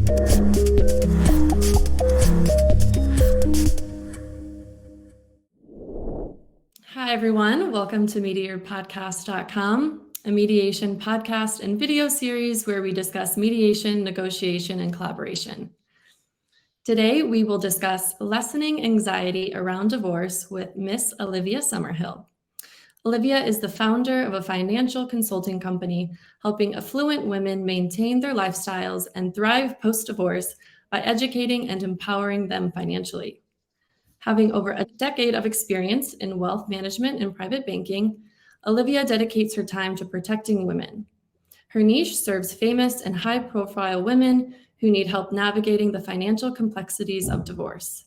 Hi, everyone. Welcome to MediatorPodcast.com, a mediation podcast and video series where we discuss mediation, negotiation, and collaboration. Today, we will discuss lessening anxiety around divorce with Miss Olivia Summerhill. Olivia is the founder of a financial consulting company helping affluent women maintain their lifestyles and thrive post-divorce by educating and empowering them financially. Having over a decade of experience in wealth management and private banking, Olivia dedicates her time to protecting women. Her niche serves famous and high-profile women who need help navigating the financial complexities of divorce.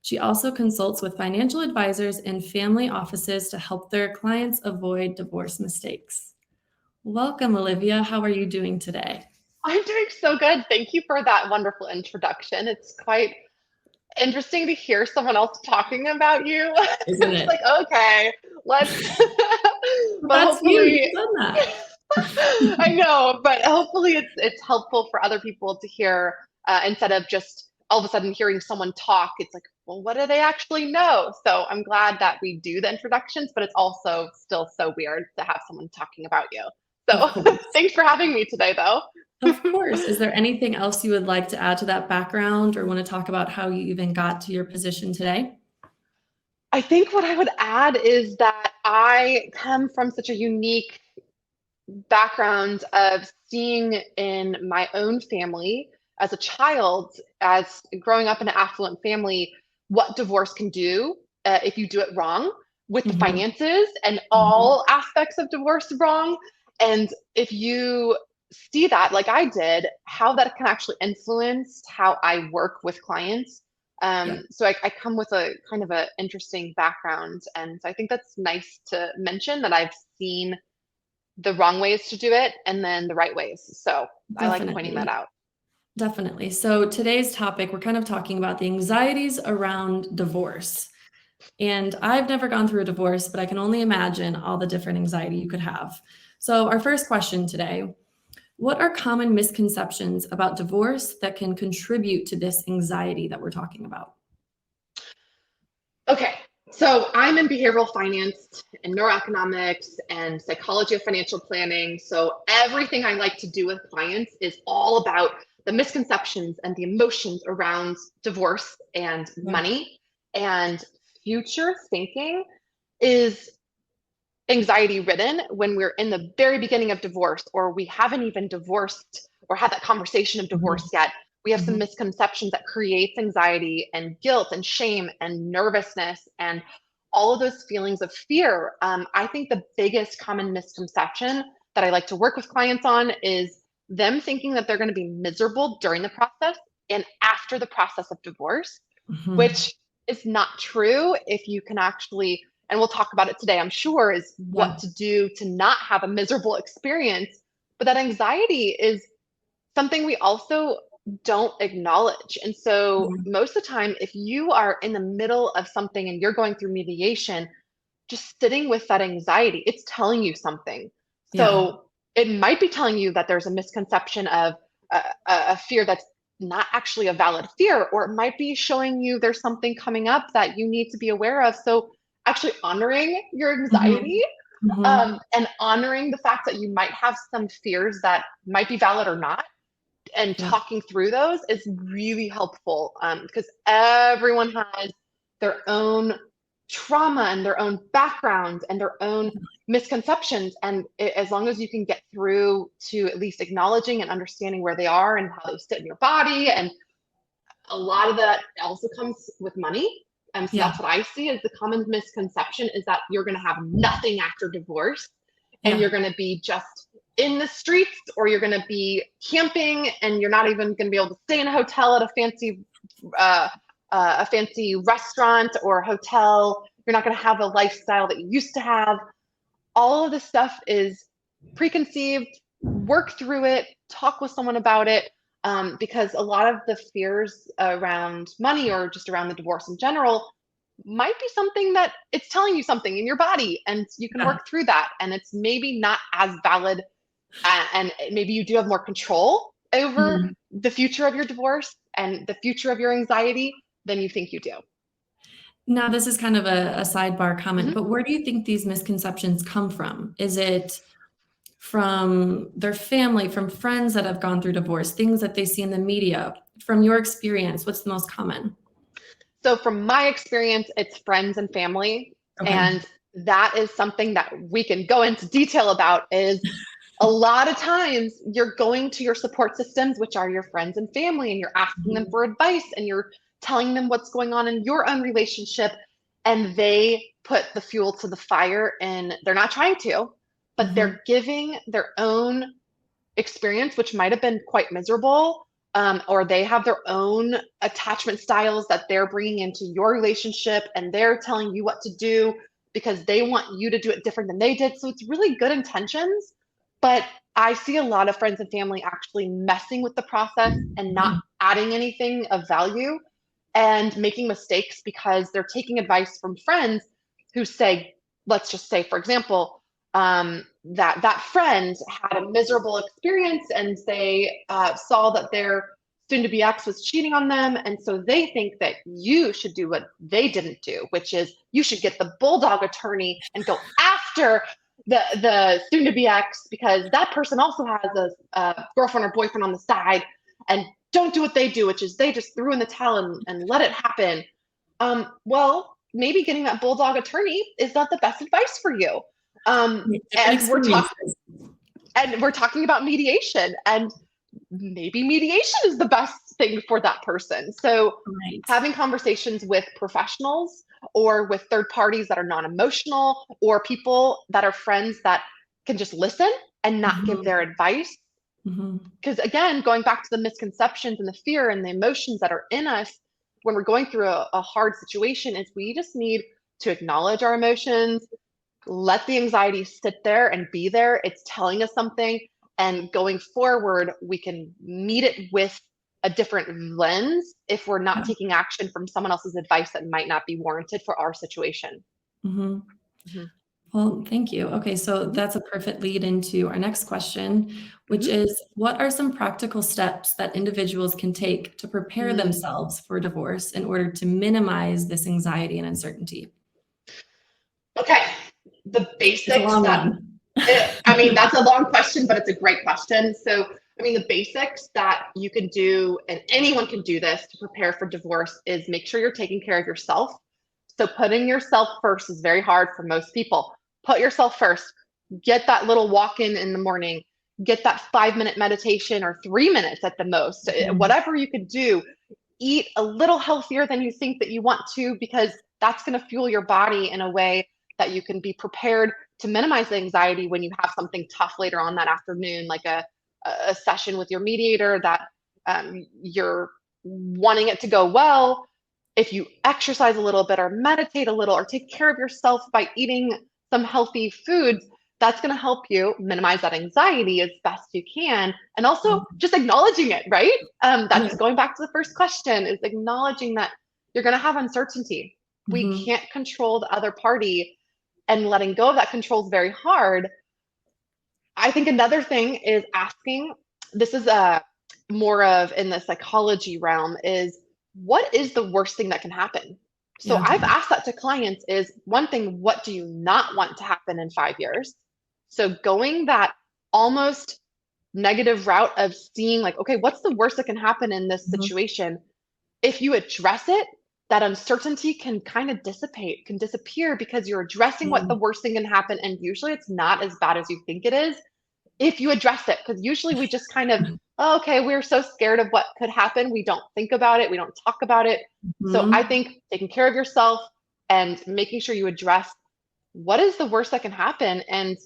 She also consults with financial advisors and family offices to help their clients avoid divorce mistakes. Welcome, Olivia. How are you doing today? I'm doing so good. Thank you for that wonderful introduction. It's quite interesting to hear someone else talking about you. Isn't It's it? like, okay, let's. But That's you. hopefully, You've done that. I know, but hopefully it's helpful for other people to hear instead of just all of a sudden hearing someone talk. It's like, well, what do they actually know? So I'm glad that we do the introductions, but it's also still so weird to have someone talking about you. So thanks for having me today, though. Of course. Is there anything else you would like to add to that background or want to talk about how you even got to your position today? I think what I would add is that I come from such a unique background of seeing in my own family as a child, as growing up in an affluent family, what divorce can do if you do it wrong with the finances and all aspects of divorce wrong. And if you see that, like I did, how that can actually influence how I work with clients. So I come with a kind of an interesting background. And so I think that's nice to mention that I've seen the wrong ways to do it and then the right ways. So I like pointing that out. Definitely. So today's topic, we're kind of talking about the anxieties around divorce. And I've never gone through a divorce, but I can only imagine all the different anxiety you could have. So our first question today, what are common misconceptions about divorce that can contribute to this anxiety that we're talking about? Okay, so I'm in behavioral finance and neuroeconomics and psychology of financial planning. So everything I like to do with clients is all about the misconceptions and the emotions around divorce and money. And future thinking is anxiety ridden when we're in the very beginning of divorce, or we haven't even divorced or had that conversation of divorce yet. We have some misconceptions that creates anxiety and guilt and shame and nervousness and all of those feelings of fear. I think the biggest common misconception that I like to work with clients on is them thinking that they're going to be miserable during the process and after the process of divorce, which is not true. If you can actually, and we'll talk about it today, I'm sure, is what to do to not have a miserable experience. But that anxiety is something we also don't acknowledge. And so most of the time, if you are in the middle of something and you're going through mediation, just sitting with that anxiety, it's telling you something. So it might be telling you that there's a misconception of a fear that's not actually a valid fear, or it might be showing you there's something coming up that you need to be aware of. So actually honoring your anxiety and honoring the fact that you might have some fears that might be valid or not, and talking through those is really helpful because everyone has their own trauma and their own background and their own misconceptions. And as long as you can get through to at least acknowledging and understanding where they are and how they sit in your body, and a lot of that also comes with money. So that's what I see as the common misconception, is that you're going to have nothing after divorce and you're going to be just in the streets, or you're going to be camping and you're not even going to be able to stay in a hotel at a fancy restaurant or hotel. You're not going to have a lifestyle that you used to have. All of this stuff is preconceived. Work through it, talk with someone about it, because a lot of the fears around money or just around the divorce in general might be something that it's telling you something in your body, and you can work through that. And it's maybe not as valid, and maybe you do have more control over Mhm. the future of your divorce and the future of your anxiety than you think you do. Now, this is kind of a sidebar comment, Mhm. but where do you think these misconceptions come from? Is it from their family, from friends that have gone through divorce, things that they see in the media? From your experience, what's the most common? So from my experience, it's friends and family. Okay. And that is something that we can go into detail about is a lot of times you're going to your support systems, which are your friends and family, and you're asking them Mhm. for advice and you're telling them what's going on in your own relationship. And they put the fuel to the fire and they're not trying to, but Mhm. they're giving their own experience, which might have been quite miserable, or they have their own attachment styles that they're bringing into your relationship and they're telling you what to do because they want you to do it different than they did. So it's really good intentions, but I see a lot of friends and family actually messing with the process and not Mhm. adding anything of value and making mistakes because they're taking advice from friends who say, let's just say, for example, that friend had a miserable experience and they saw that their soon-to-be ex was cheating on them, and so they think that you should do what they didn't do, which is you should get the bulldog attorney and go after the soon-to-be ex because that person also has a girlfriend or boyfriend on the side, and don't do what they do, which is they just threw in the towel and let it happen. Well, maybe getting that bulldog attorney is not the best advice for you. Different And experiences. we're talking about mediation, and maybe mediation is the best thing for that person. So Right. having conversations with professionals or with third parties that are non-emotional or people that are friends that can just listen and not give Mhm. their advice. Mhm. Because again, going back to the misconceptions and the fear and the emotions that are in us when we're going through a hard situation is we just need to acknowledge our emotions, let the anxiety sit there and be there. It's telling us something. And going forward, we can meet it with a different lens if we're not Yeah. taking action from someone else's advice that might not be warranted for our situation. Mhm. Mhm. Well, thank you. Okay, so Mhm. that's a perfect lead into our next question, which Mhm. is what are some practical steps that individuals can take to prepare Mm. themselves for divorce in order to minimize this anxiety and uncertainty? Okay. The It's a basics long that one. I mean, that's a long question, but it's a great question. So, I mean, the basics that you can do, and anyone can do this to prepare for divorce, is make sure you're taking care of yourself. So, putting yourself first is very hard for most people. Put yourself first. Get that little walk in the morning, get that 5-minute meditation or 3 minutes at the most, Mhm. whatever you could do. Eat a little healthier than you think that you want to, because that's going to fuel your body in a way that you can be prepared to minimize the anxiety when you have something tough later on that afternoon, like a session with your mediator that you're wanting it to go well. If you exercise a little bit or meditate a little or take care of yourself by eating some healthy foods, that's going to help you minimize that anxiety as best you can. And also just acknowledging it, right? Yeah. That's going back to the first question, is acknowledging that you're going to have uncertainty. We Mhm. can't control the other party, and letting go of that control is very hard. I think another thing is asking, this is more of in the psychology realm, is what is the worst thing that can happen? So Yeah. I've asked that to clients is one thing, what do you not want to happen in 5 years? So going that almost negative route of seeing like, okay, what's the worst that can happen in this Mhm. situation? If you address it, that uncertainty can kind of dissipate, can disappear because you're addressing what the Mm. worst thing can happen. And usually it's not as bad as you think it is if you address it. Because usually we just kind of, oh, okay, we're so scared of what could happen. We don't think about it, we don't talk about it. So I Mhm. think taking care of yourself and making sure you address what is the worst that can happen and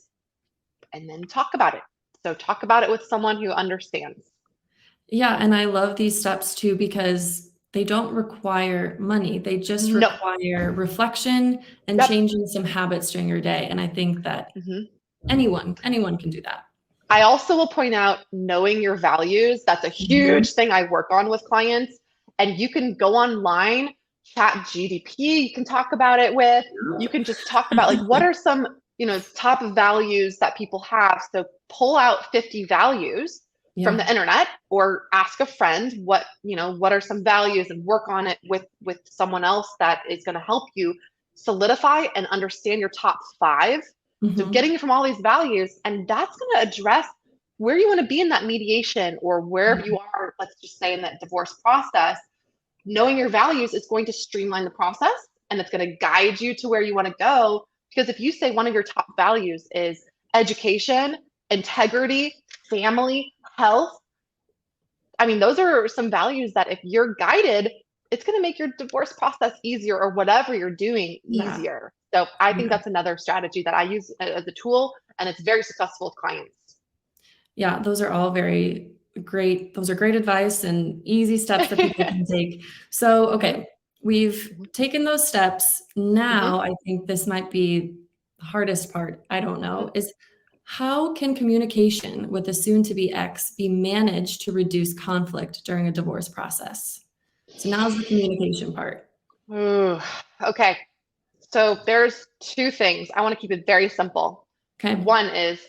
then talk about it. So talk about it with someone who understands. Yeah, and I love these steps too because they don't require money. They just No. require reflection and Yep. changing some habits during your day, and I think that Mhm. anyone can do that. I also will point out knowing your values. That's a Mhm. huge thing I work on with clients. And you can go online, chat GDP, you can talk about it with. You can just talk about like what are some, top values that people have. So pull out 50 values from the internet, or ask a friend what are some values, and work on it with someone else that is going to help you solidify and understand your top 5. So getting it from all these values, and that's going to address where you want to be in that mediation, or wherever you are, let's just say in that divorce process. Knowing your values is going to streamline the process, and it's going to guide you to where you want to go. Because if you say one of your top values is education, integrity, family, health, I mean, those are some values that if you're guided, it's going to make your divorce process easier, or whatever you're doing easier. So I think that's another strategy that I use as a tool, and it's very successful with clients. Yeah, those are all very great. Those are great advice and easy steps that people can take. So, okay, we've taken those steps. Now, I think this might be the hardest part, I don't know, is how can communication with a soon-to-be ex be managed to reduce conflict during a divorce process? So now's the communication part. Ooh, okay. So there's 2 things. I want to keep it very simple. Okay. One is,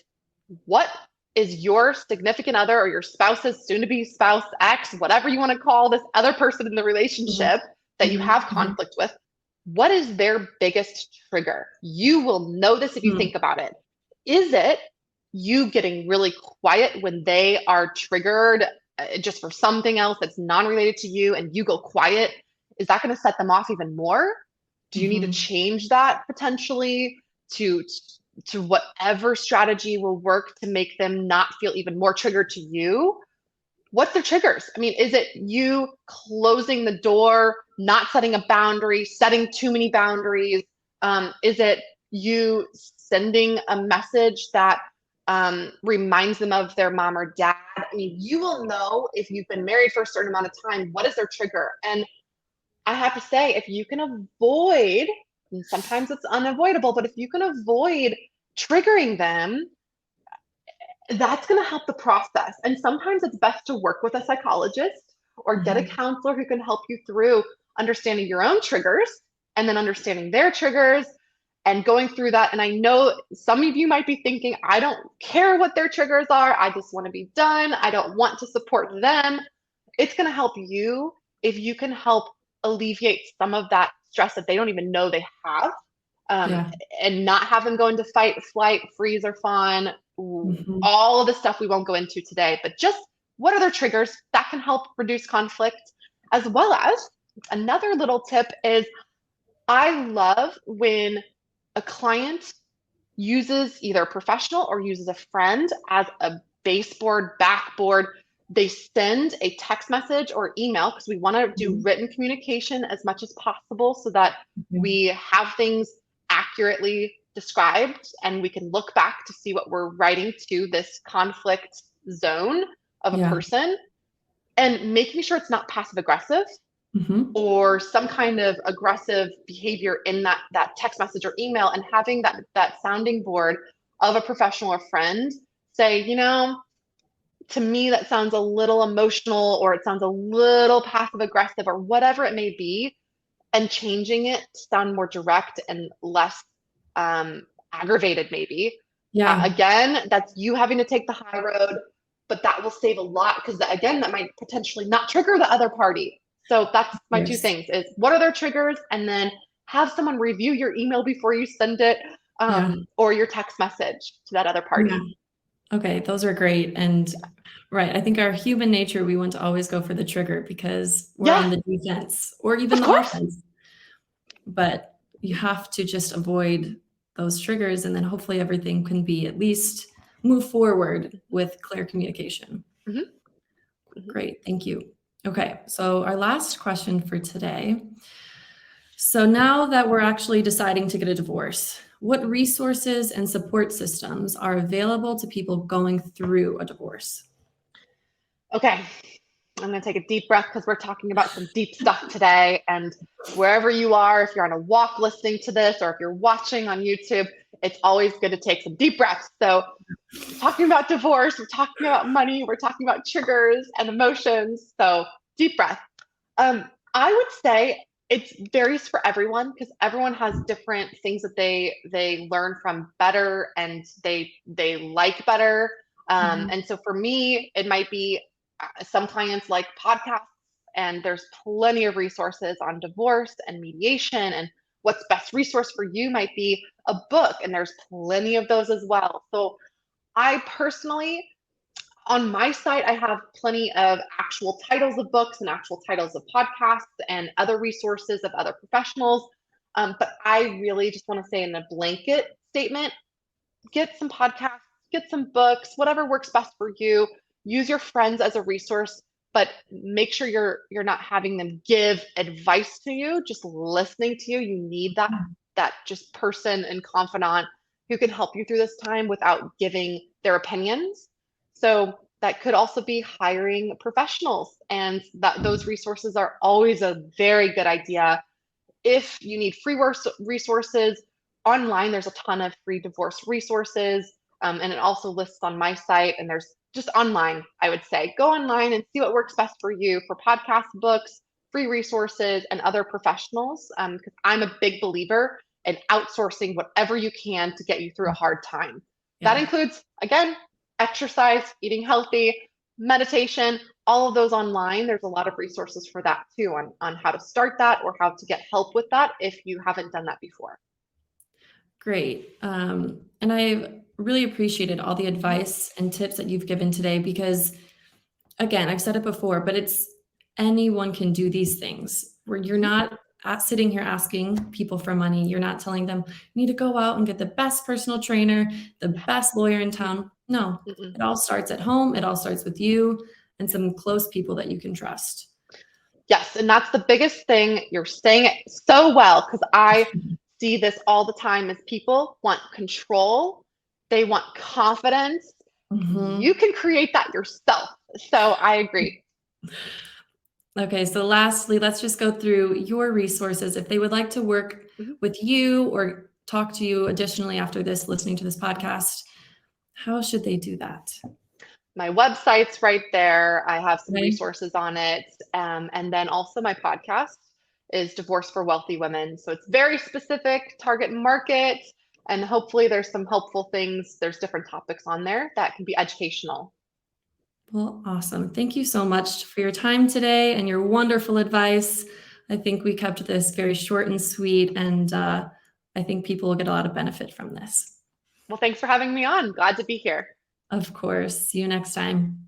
what is your significant other, or your spouse's soon-to-be spouse, ex, whatever you want to call this other person in the relationship that you have conflict with, what is their biggest trigger? You will know this if you think about it. Is it you getting really quiet when they are triggered just for something else that's non-related to you, and you go quiet? Is that going to set them off even more? Do you need to change that potentially to whatever strategy will work to make them not feel even more triggered to you? What's their triggers? I mean, is it you closing the door, not setting a boundary, setting too many boundaries? Is it you sending a message that reminds them of their mom or dad? I mean, you will know if you've been married for a certain amount of time, what is their trigger? And I have to say, if you can avoid, and sometimes it's unavoidable, but if you can avoid triggering them, that's going to help the process. And sometimes it's best to work with a psychologist or get a counselor who can help you through understanding your own triggers, and then understanding their triggers and going through that. And I know some of you might be thinking, I don't care what their triggers are. I just want to be done. I don't want to support them. It's going to help you if you can help alleviate some of that stress that they don't even know they have, and not have them go into fight, flight, freeze, or fawn. All of the stuff we won't go into today, but just what are their triggers that can help reduce conflict. As well as another little tip is, I love when a client uses either a professional or uses a friend as a baseboard, backboard. They send a text message or email, because we want to do written communication as much as possible, so that we have things accurately described, and we can look back to see what we're writing to this conflict zone of a person, and making sure it's not passive aggressive or some kind of aggressive behavior in that text message or email, and having that sounding board of a professional or friend say, to me, that sounds a little emotional, or it sounds a little passive aggressive, or whatever it may be, and changing it to sound more direct and less aggravated, maybe. Again, that's you having to take the high road, but that will save a lot, because again, that might potentially not trigger the other party. So that's my 2 things: is what are their triggers, and then have someone review your email before you send it, or your text message to that other party. Okay, those are great. And I think our human nature, we want to always go for the trigger because we're on the defense, or even the offense. But you have to just avoid those triggers, and then hopefully everything can be at least move forward with clear communication. Great, thank you. Okay, so our last question for today. So now that we're actually deciding to get a divorce, what resources and support systems are available to people going through a divorce? Okay, I'm going to take a deep breath, because we're talking about some deep stuff today. And wherever you are, if you're on a walk listening to this, or if you're watching on YouTube, it's always good to take some deep breaths. So we're talking about divorce, we're talking about money, we're talking about triggers and emotions. So deep breath. I would say it varies for everyone, because everyone has different things that they learn from better, and they like better. And so for me, it might be some clients like podcasts, and there's plenty of resources on divorce and mediation, and what's best resource for you might be a book, and there's plenty of those as well. So I personally, on my site, I have plenty of actual titles of books and actual titles of podcasts and other resources of other professionals. But I really just want to say in a blanket statement, get some podcasts, get some books, whatever works best for you. Use your friends as a resource, but make sure you're not having them give advice to you, just listening to you. You need that just person and confidant who can help you through this time without giving their opinions. So that could also be hiring professionals, and those resources are always a very good idea. If you need free resources online, there's a ton of free divorce resources, and it also lists on my site. And there's just online, I would say, go online and see what works best for you for podcasts, books, free resources, and other professionals. Because I'm a big believer in outsourcing whatever you can to get you through a hard time. Yeah. That includes, again, exercise, eating healthy, meditation, all of those online. There's a lot of resources for that too, on how to start that or how to get help with that if you haven't done that before. Great. And I really appreciated all the advice and tips that you've given today, because again, I've said it before, but anyone can do these things, where you're not sitting here asking people for money. You're not telling them you need to go out and get the best personal trainer, the best lawyer in town. No, it all starts at home. It all starts with you and some close people that you can trust. Yes, and that's the biggest thing. You're saying it so well, because I see this all the time. Is people want control, they want confidence. You can create that yourself. So I agree. Okay, so lastly, let's just go through your resources. If they would like to work with you or talk to you additionally after this, listening to this podcast, how should they do that? My website's right there. I have some resources on it. And then also my podcast is Divorce for Wealthy Women. So it's very specific, target market, and hopefully there's some helpful things. There's different topics on there that can be educational. Well, awesome. Thank you so much for your time today and your wonderful advice. I think we kept this very short and sweet, and I think people will get a lot of benefit from this. Well, thanks for having me on. Glad to be here. Of course. See you next time.